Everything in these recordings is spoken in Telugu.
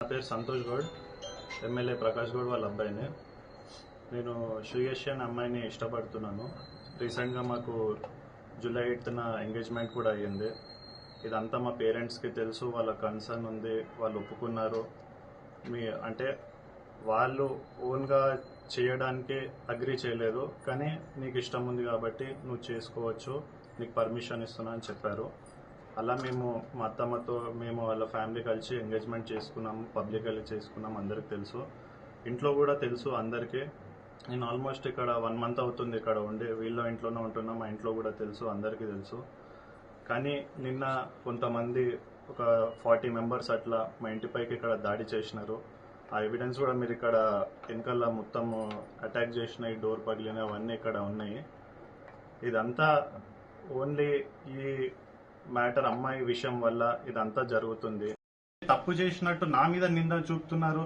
నా పేరు సంతోష్ గౌడ్, ఎమ్మెల్యే ప్రకాష్ గౌడ్ వాళ్ళ అబ్బాయిని. నేను శ్రీయశ్రీ అనే అమ్మాయిని ఇష్టపడుతున్నాను. రీసెంట్గా మాకు జూలై 8న ఎంగేజ్మెంట్ కూడా అయ్యింది. ఇదంతా మా పేరెంట్స్కి తెలుసు, వాళ్ళ కన్సర్న్ ఉంది, వాళ్ళు ఒప్పుకున్నారు. అంటే వాళ్ళు ఓన్గా చేయడానికి అగ్రీ చేయలేదు, కానీ నీకు ఇష్టం ఉంది కాబట్టి నువ్వు చేసుకోవచ్చు, నీకు పర్మిషన్ ఇస్తున్నా అని చెప్పారు. అలా మేము మా అత్తమ్మతో మేము వాళ్ళ ఫ్యామిలీ కలిసి ఎంగేజ్మెంట్ చేసుకున్నాము, పబ్లికల్లీ చేసుకున్నాం, అందరికి తెలుసు, ఇంట్లో కూడా తెలుసు అందరికీ. నేను ఆల్మోస్ట్ ఇక్కడ 1 month అవుతుంది ఇక్కడ ఉండి, వీళ్ళ ఇంట్లోనే ఉంటున్నాం, మా ఇంట్లో కూడా తెలుసు, అందరికీ తెలుసు. కానీ నిన్న కొంతమంది ఒక 40 members అట్లా మా ఇంటిపైకి ఇక్కడ దాడి చేసినారు. ఆ ఎవిడెన్స్ కూడా మీరు ఇక్కడ వెనకాల మొత్తం అటాక్ చేసినాయి, డోర్ పగిలినాయి, అవన్నీ ఇక్కడ ఉన్నాయి. ఇదంతా ఓన్లీ ఈ మ్యాటర్ అమ్మాయి విషయం వల్ల ఇదంతా జరుగుతుంది. తప్పు చేసినట్టు నా మీద నింద చూపుతున్నారు.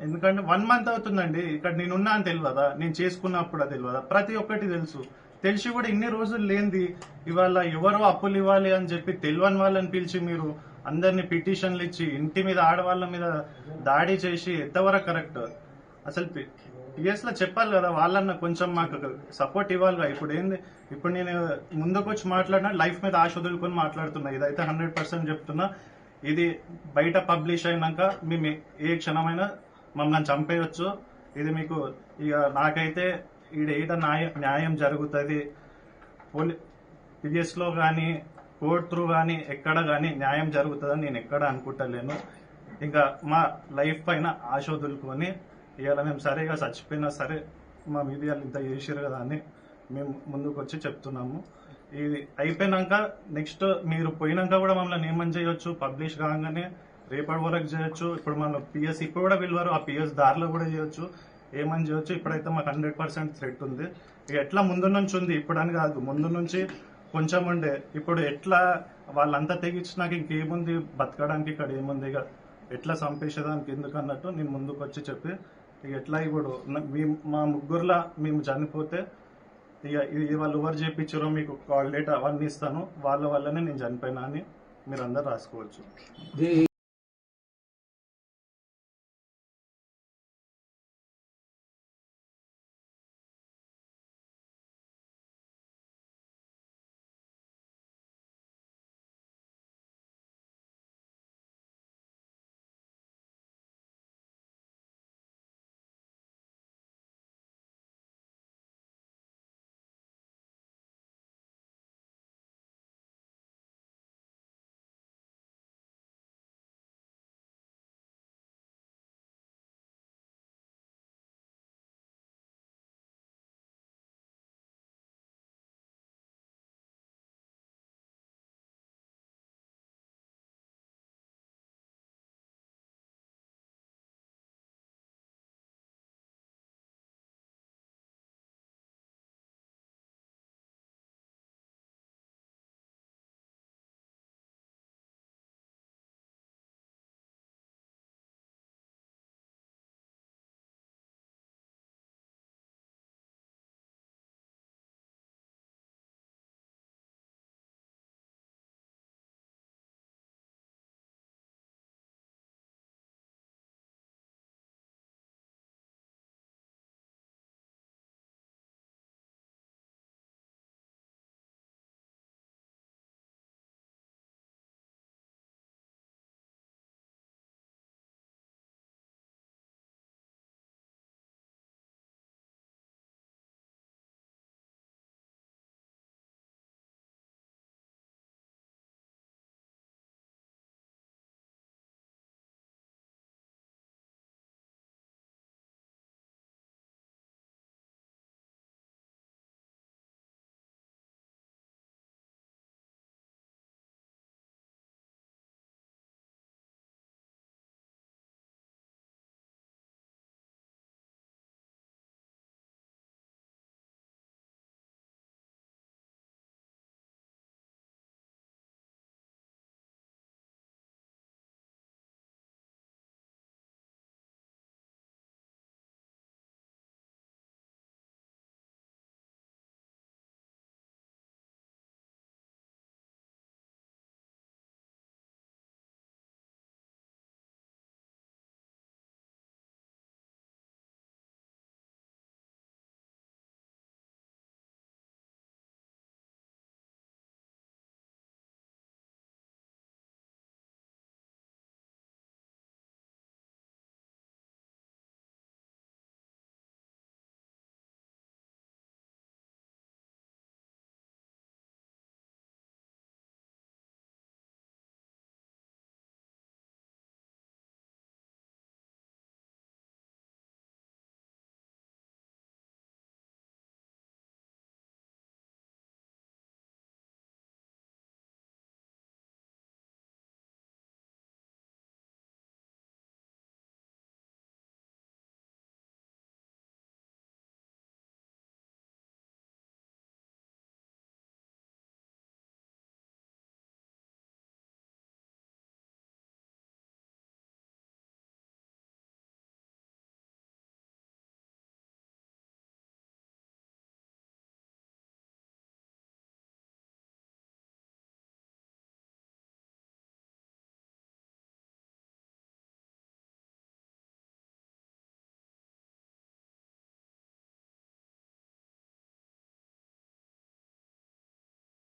ఎందుకంటే 1 month అవుతుందండి ఇక్కడ నేనున్నా అని తెలియదా, నేను చేసుకున్నప్పుడు తెలియదా, ప్రతి ఒక్కటి తెలుసు. తెలిసి కూడా ఇన్ని రోజులు లేనిది ఇవాళ ఎవరో అప్పులు ఇవ్వాలి అని చెప్పి తెలియని వాళ్ళని పిలిచి మీరు అందరినీ పిటిషన్లు ఇచ్చి ఇంటి మీద ఆడవాళ్ళ మీద దాడి చేసి ఎంతవరకు కరెక్ట్? అసలు పిఎస్ లో చెప్పాలి కదా, వాళ్ళన్న కొంచెం మాకు సపోర్ట్ ఇవ్వాలిగా. ఇప్పుడు ఏంది, ఇప్పుడు నేను ముందుకు వచ్చి మాట్లాడినా లైఫ్ మీద ఆశ వదులుకొని మాట్లాడుతున్నా. ఇదైతే 100% చెప్తున్నా. ఇది బయట పబ్లిష్ అయినాక మేము ఏ క్షణమైనా మమ్మల్ని చంపేయచ్చు. ఇది మీకు ఇక నాకైతే ఈడ న్యాయం జరుగుతుంది. పిఎస్ లో కానీ కోర్ట్ త్రూ కానీ ఎక్కడ కానీ న్యాయం జరుగుతుందని నేను ఎక్కడ అనుకుంటలేను. ఇంకా మా లైఫ్ పైన ఆశ వదులుకొని ఇవాళ మేము సరేగా చచ్చిపోయినా సరే మా మీద ఇంత చేసారు కదా అని మేము ముందుకు వచ్చి చెప్తున్నాము. ఇది అయిపోయినాక నెక్స్ట్ మీరు పోయినాక కూడా మమ్మల్ని ఏమని చేయొచ్చు, పబ్లిష్ కాగానే రేపటి వరకు చేయొచ్చు. ఇప్పుడు మనం పిఎస్ ఇప్పుడు కూడా పిలవరు, ఆ పిఎస్ దారిలో కూడా చేయొచ్చు, ఏమని చేయొచ్చు. ఇప్పుడైతే మాకు 100% థ్రెట్ ఉంది. ఇక ఎట్లా ముందు నుంచి ఉంది, ఇప్పుడు అని కాదు, ముందు నుంచి కొంచెం ఉండే. ఇప్పుడు ఎట్లా వాళ్ళంతా తెగించినాక ఇంకేముంది, బతకడానికి ఇక్కడ ఏముంది, ఇక ఎట్లా చంపేసేదానికి ఎందుకు అన్నట్టు నేను ముందుకు వచ్చి చెప్పి ఇక ఎట్లా ఇప్పుడు మా ముగ్గురులా మేము చనిపోతే ఇక వాళ్ళు ఎవరు చేయించారో మీకు కాల్ డేట్ అవన్నీ ఇస్తాను, వాళ్ళ వల్లనే నేను చనిపోయినా అని మీరు అందరు రాసుకోవచ్చు.